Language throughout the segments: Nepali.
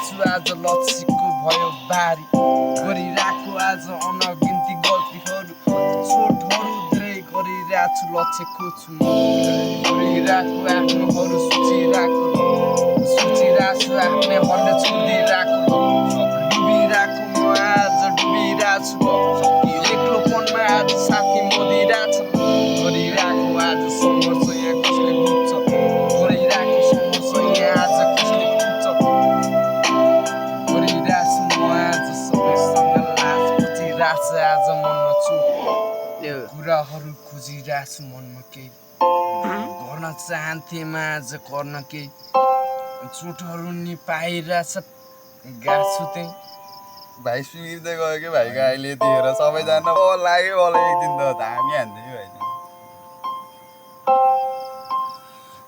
छु आज लक्ष्यको भयो बारी गरिरहेको आज अनगिन्ती गल्तीहरू छोटहरू धेरै गरिरहेको छु लक्ष्यको छु म गरिरहेको आफ्नोहरू सोचिरहेको छु आफ्नैहरूले छोडिरहेको डुबिरहेको म आज डुबिरहेको छु एक्लोपनमा आज साथी मोदिरहेको छ गरिरहेको आज सङ्घर्ष यहाँ कसले बुझ्छ गरिरहेको सङ्घर्ष यहाँ आज कसले बुझ्छ गरिरहेको छु म आज सबैसँग लाज खोजिरहेको छु आज मनमा छु कुराहरू खोजिरहेको छु मनमा केही गर्न चाहन्थेँ म आज गर्न केही चोटहरू नि पाइरहेछ गाछु त्यही भाइ सुइर्दै गयो कि भाइको अहिले यतिखेर सबैजना लाग्यो होला एक दिन त धामी हान्थ्यो कि भाइ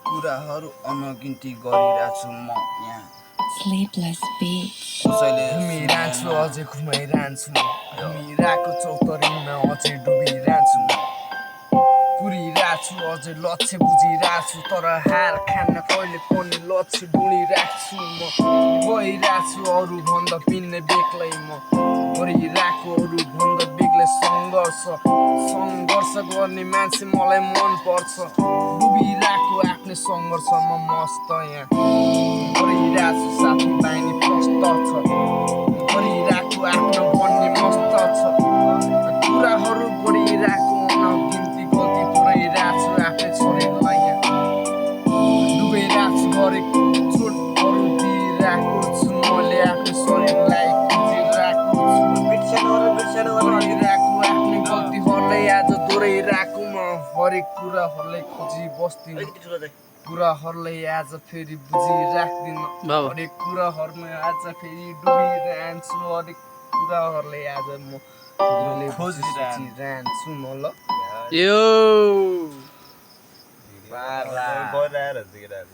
कुराहरू अनगिन्ती गरिरहेको छु म यहाँ Sleepless beats. कसैले घुमिरहन्छु अझै घुमाइरहन्छु म घुमिरहेको चौतरीमा अझै डुबिरहन्छु म कुरिरहेको छु अझै लक्ष्य बुझिरहेको छु तर हार खान्न कहिले पनि लक्ष्य ढुँडिरहेको छु म गइरहेको छु अरूभन्दा पिन्ने बेग्लै म गरिरहेको अरूभन्दा बेग्लै सङ्घर्ष गर्ने मान्छे मलाई मनपर्छ डुबिरहेको आफ्नै सङ्घर्षमा मस्त यहाँ गरिरहेको छु साथीभाइ नि प्रष्ट छ गरिरहेको आफ्नो बन्ने मस्त छ कुराहरू गरिरहेको अनगिन्ती गल्ती पुऱ्याइरहेको छु आफ्नै शरीरलाई यहाँ डुबिरहेको छु गरेको चोटहरू दिइरहेको छु मैले आफ्नो शरीरलाई खोजिरहेको छु गरिरहेको आफ्नै गल्तीहरूलाई आज दोहोऱ्याइरहेको म हरेक कुराहरूलाई खोजी बस्दिनँ कुराहरूलाई आज फेरि बुझिराख्दिनँ हरेक कुराहरूमा आज फेरि डुबिरहन्छु हरेक कुराहरूलाई आज म खोजिरहन्छु म ल बढाएर